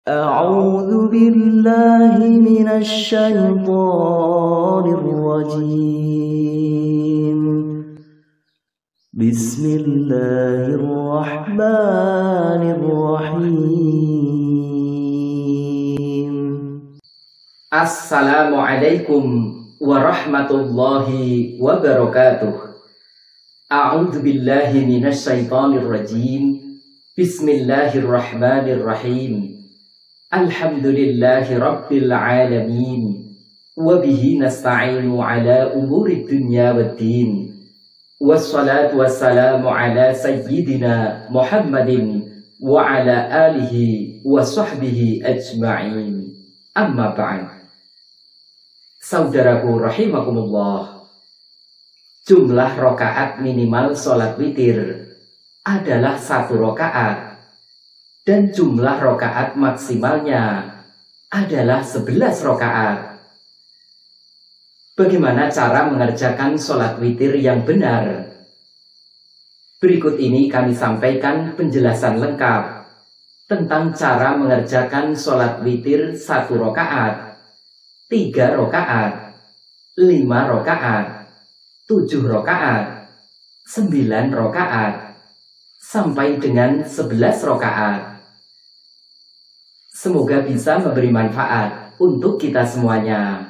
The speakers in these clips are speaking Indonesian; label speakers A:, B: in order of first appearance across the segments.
A: أعوذ بالله من الشيطان الرجيم. بسم الله الرحمن الرحيم.
B: Assalamualaikum warahmatullahi wabarakatuh. A'udzu billahi minasyaitonir rajim. Bismillahirrahmanirrahim. Alhamdulillahi rabbil alamin. Wa bihi nasta'inu ala umurid dunya waddin. Wassalatu wassalamu ala sayyidina Muhammadin wa ala alihi wa sahbihi ajma'in. Amma ba'd. Saudaraku rahimakumullah, jumlah rokaat minimal sholat witir adalah 1 rokaat dan jumlah rokaat maksimalnya adalah 11 rokaat. Bagaimana cara mengerjakan sholat witir yang benar? Berikut ini kami sampaikan penjelasan lengkap tentang cara mengerjakan sholat witir 1 rokaat, 3 rokaat, 5 rokaat, 7 rokaat, 9 rokaat, sampai dengan 11 rokaat. Semoga bisa memberi manfaat untuk kita semuanya.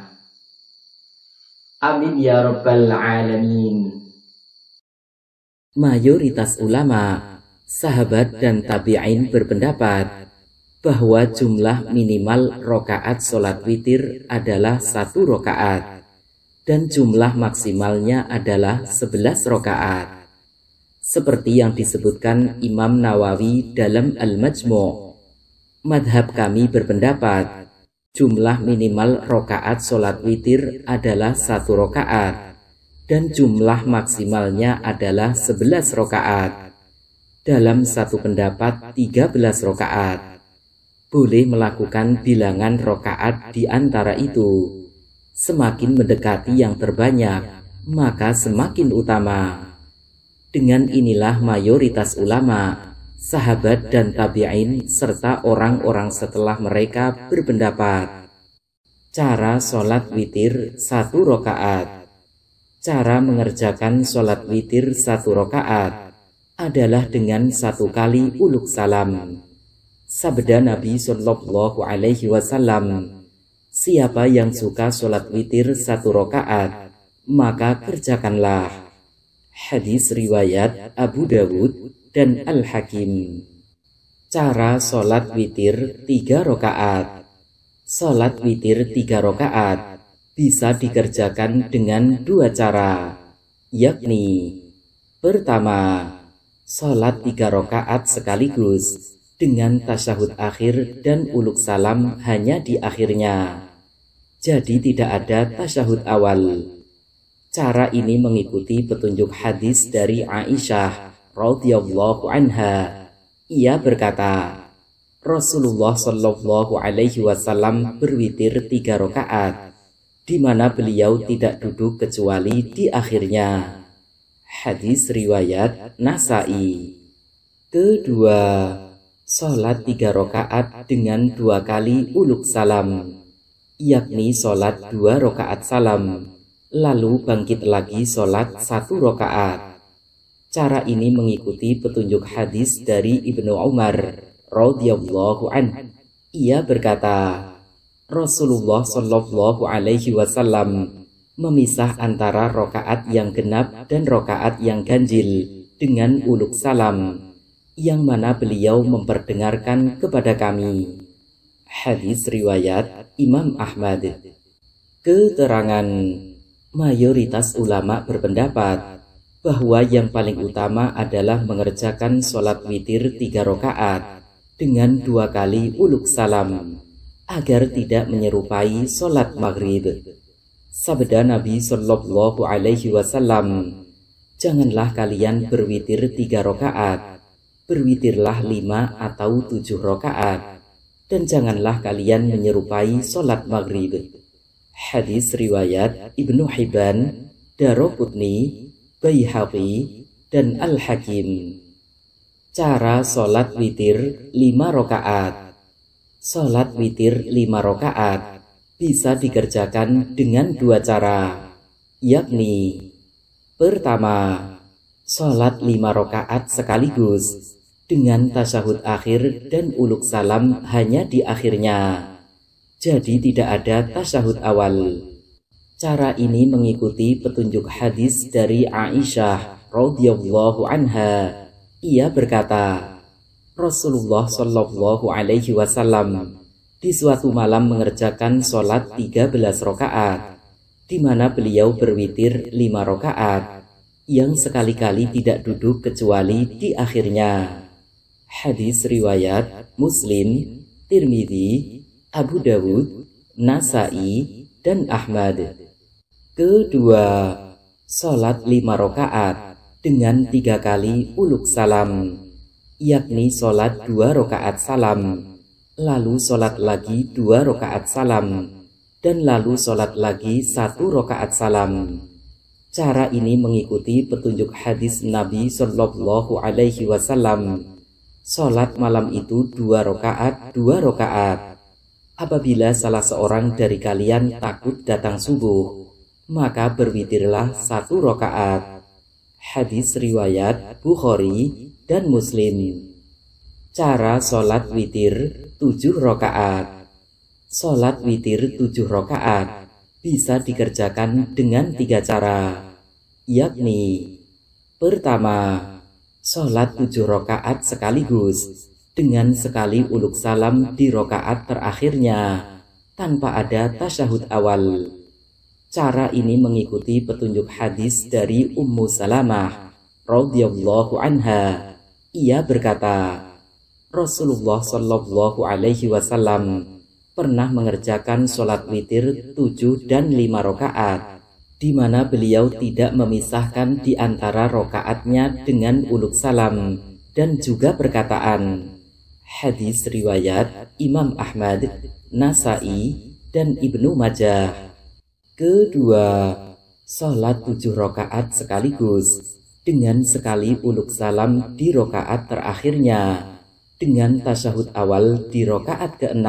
B: Amin ya rabbal alamin. Mayoritas ulama, sahabat dan tabi'in berpendapat bahwa jumlah minimal rokaat sholat witir adalah 1 rokaat dan jumlah maksimalnya adalah 11 rokaat. Seperti yang disebutkan Imam Nawawi dalam Al-Majmu', madhab kami berpendapat jumlah minimal rokaat sholat witir adalah 1 rokaat dan jumlah maksimalnya adalah 11 rokaat. Dalam satu pendapat 13 rokaat. Boleh melakukan bilangan rokaat di antara itu. Semakin mendekati yang terbanyak, maka semakin utama. Dengan inilah mayoritas ulama, sahabat dan tabi'in serta orang-orang setelah mereka berpendapat. Cara sholat witir 1 rokaat. Cara mengerjakan sholat witir 1 rokaat adalah dengan 1 kali uluk salam. Sabda Nabi Shallallahu Alaihi Wasallam, siapa yang suka sholat witir 1 rokaat, maka kerjakanlah. Hadis riwayat Abu Dawud dan Al-Hakim. Cara sholat witir 3 rokaat. Sholat witir 3 rokaat bisa dikerjakan dengan 2 cara, yakni pertama, sholat 3 rokaat sekaligus dengan tasyahud akhir dan uluk salam hanya di akhirnya. Jadi tidak ada tasyahud awal. Cara ini mengikuti petunjuk hadis dari Aisyah radhiyallahu anha. Ia berkata, Rasulullah Shallallahu Alaihi Wasallam berwitir 3 rokaat, di mana beliau tidak duduk kecuali di akhirnya. Hadis riwayat Nasa'i. Kedua, sholat 3 rokaat dengan 2 kali uluk salam, yakni sholat 2 rokaat salam, lalu bangkit lagi sholat 1 rokaat. Cara ini mengikuti petunjuk hadis dari Ibnu Umar radhiyallahu anhu. Ia berkata, Rasulullah Shallallahu Alaihi Wasallam memisah antara rokaat yang genap dan rokaat yang ganjil dengan uluk salam, yang mana beliau memperdengarkan kepada kami. Hadis riwayat Imam Ahmad. Keterangan, mayoritas ulama berpendapat bahwa yang paling utama adalah mengerjakan sholat witir 3 rokaat dengan 2 kali uluk salam, agar tidak menyerupai sholat maghrib. Sabda Nabi Shallallahu Alaihi Wasallam, janganlah kalian berwitir 3 rokaat, berwitirlah 5 atau 7 rokaat, dan janganlah kalian menyerupai sholat maghrib. Hadis riwayat Ibnu Hibban, Daroqutni, Baihaqi, dan Al-Hakim. Cara sholat witir 5 rokaat. Sholat witir 5 rakaat bisa dikerjakan dengan 2 cara, yakni pertama, sholat 5 rakaat sekaligus dengan tasyahud akhir dan uluk salam hanya di akhirnya, jadi tidak ada tasyahud awal. Cara ini mengikuti petunjuk hadis dari Aisyah radhiyallahu anha. Ia berkata, Rasulullah Shallallahu Alaihi Wasallam di suatu malam mengerjakan sholat 13 rakaat, di mana beliau berwitir 5 rakaat, yang sekali-kali tidak duduk kecuali di akhirnya. Hadis riwayat Muslim, Tirmidzi, Abu Dawud, Nasai, dan Ahmad. Kedua, sholat 5 rakaat dengan 3 kali uluk salam, yakni sholat 2 rakaat salam, lalu sholat lagi 2 rakaat salam, dan lalu sholat lagi 1 rakaat salam. Cara ini mengikuti petunjuk hadis Nabi Shallallahu Alaihi Wasallam. Sholat malam itu 2 rakaat, 2 rakaat. Apabila salah seorang dari kalian takut datang subuh, maka berwitirlah 1 rakaat. Hadis riwayat Bukhari dan Muslim. Cara sholat witir 7 rakaat. Sholat witir 7 rakaat bisa dikerjakan dengan 3 cara, yakni pertama, sholat 7 rakaat sekaligus dengan sekali uluk salam di rakaat terakhirnya tanpa ada tasyahud awal. Cara ini mengikuti petunjuk hadis dari Ummu Salamah radhiyallahu anha. Ia berkata, Rasulullah Shallallahu Alaihi Wasallam pernah mengerjakan sholat witir 7 dan 5 rakaat, di mana beliau tidak memisahkan di antara rakaatnya dengan uluk salam dan juga perkataan. Hadis riwayat Imam Ahmad, Nasai, dan Ibnu Majah. Kedua, sholat 7 rakaat sekaligus dengan sekali uluk salam di rakaat terakhirnya dengan tasyahud awal di rakaat ke-6.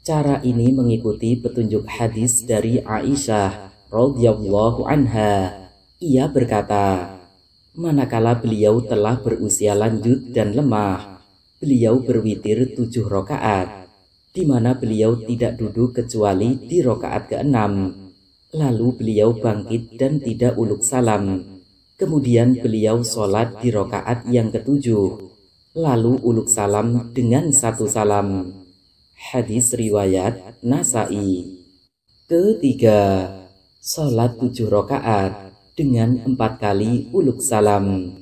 B: Cara ini mengikuti petunjuk hadis dari Aisyah radhiyallahu anha. Ia berkata, manakala beliau telah berusia lanjut dan lemah, beliau berwitir 7 rakaat, di mana beliau tidak duduk kecuali di rakaat ke-6. Lalu beliau bangkit dan tidak uluk salam. Kemudian beliau sholat di rakaat yang ke-7, lalu uluk salam dengan 1 salam. Hadis riwayat Nasai. Ketiga, sholat 7 rakaat dengan 4 kali uluk salam,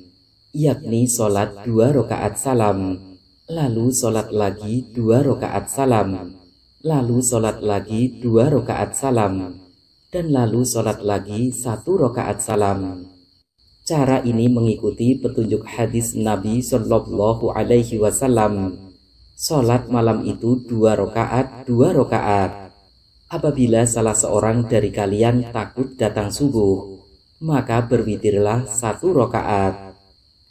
B: yakni sholat 2 rakaat salam, lalu sholat lagi 2 rakaat salam, lalu sholat lagi 2 rakaat salam, dan lalu sholat lagi 1 rakaat salam. Cara ini mengikuti petunjuk hadis Nabi Shallallahu Alaihi Wasallam. Sholat malam itu 2 rakaat, 2 rakaat. Apabila salah seorang dari kalian takut datang subuh, maka berwitirlah 1 rakaat.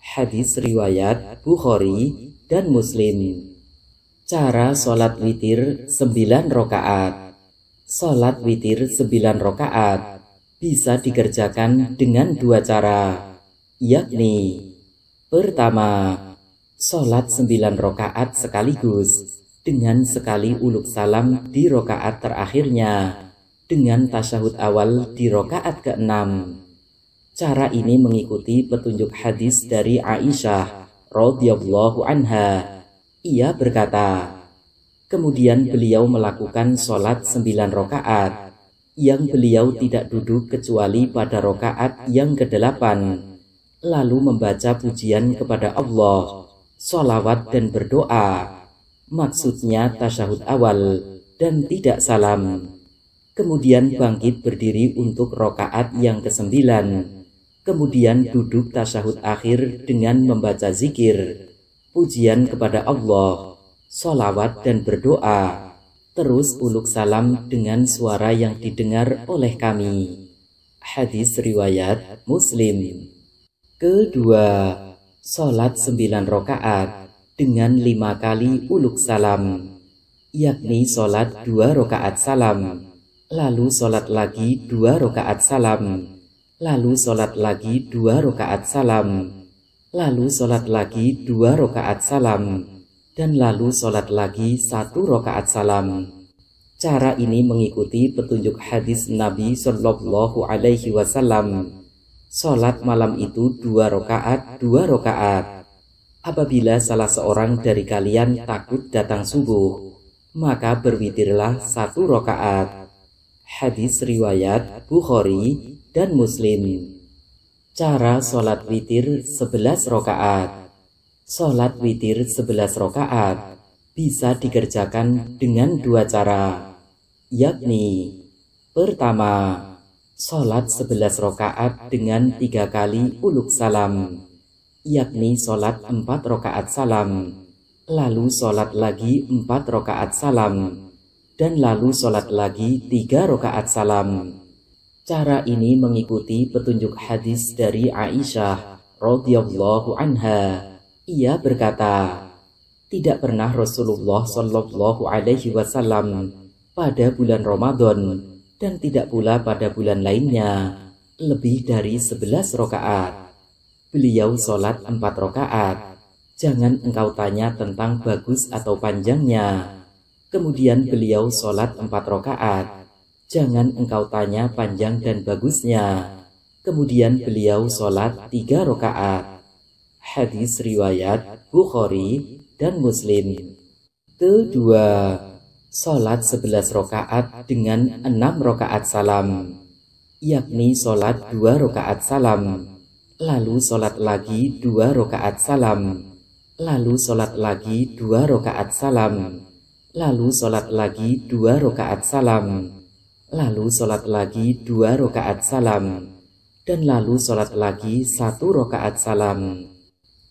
B: Hadis riwayat Bukhari dan Muslim. Cara sholat witir 9 rakaat. Sholat witir 9 rakaat bisa dikerjakan dengan 2 cara, yakni pertama, sholat 9 rakaat sekaligus dengan sekali uluk salam di rakaat terakhirnya dengan tasyahud awal di rakaat ke-6. Cara ini mengikuti petunjuk hadis dari Aisyah radhiyallahu anha. Ia berkata, kemudian beliau melakukan sholat 9 rakaat yang beliau tidak duduk kecuali pada rakaat yang ke-8, lalu membaca pujian kepada Allah, sholawat dan berdoa, maksudnya tasyahud awal dan tidak salam. Kemudian bangkit berdiri untuk rakaat yang ke-9, kemudian duduk tasyahud akhir dengan membaca zikir, pujian kepada Allah, sholawat dan berdoa, terus uluk salam dengan suara yang didengar oleh kami. Hadis riwayat Muslim. Kedua, sholat 9 rakaat dengan 5 kali uluk salam, yakni sholat 2 rakaat salam, lalu sholat lagi 2 rakaat salam, lalu sholat lagi 2 rakaat salam, lalu sholat lagi 2 rakaat salam, dan lalu sholat lagi 1 rakaat salam. Cara ini mengikuti petunjuk hadis Nabi Shallallahu Alaihi Wasallam. Sholat malam itu 2 rakaat, 2 rakaat. Apabila salah seorang dari kalian takut datang subuh, maka berwitirlah 1 rakaat. Hadis riwayat Bukhari dan Muslim. Cara sholat witir 11 rakaat. Sholat witir 11 rakaat bisa dikerjakan dengan 2 cara, yakni pertama, sholat 11 rakaat dengan 3 kali uluk salam, yakni sholat 4 rakaat salam, lalu sholat lagi 4 rakaat salam, dan lalu sholat lagi 3 rakaat salam. Cara ini mengikuti petunjuk hadis dari Aisyah radhiyallahu anha. Ia berkata, tidak pernah Rasulullah Shallallahu Alaihi Wasallam pada bulan Ramadan dan tidak pula pada bulan lainnya lebih dari 11 rakaat. Beliau sholat 4 rakaat. Jangan engkau tanya tentang bagus atau panjangnya. Kemudian beliau sholat 4 rakaat. Jangan engkau tanya panjang dan bagusnya. Kemudian beliau sholat 3 rakaat. Hadis riwayat Bukhari dan Muslim. Kedua, sholat 11 rakaat dengan 6 rakaat salam, yakni sholat 2 rakaat salam, lalu sholat lagi 2 rakaat salam, lalu sholat lagi 2 rakaat salam, lalu sholat lagi 2 rakaat salam, lalu sholat lagi 2 rakaat salam, dan lalu sholat lagi 1 rakaat salam.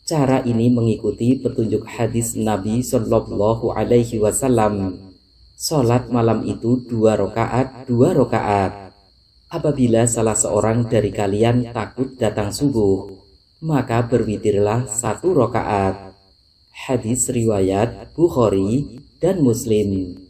B: Cara ini mengikuti petunjuk hadis Nabi Shallallahu Alaihi Wasallam. Sholat malam itu 2 rakaat, 2 rakaat. Apabila salah seorang dari kalian takut datang subuh, maka berwitirlah 1 rakaat. Hadis riwayat Bukhari dan Muslim.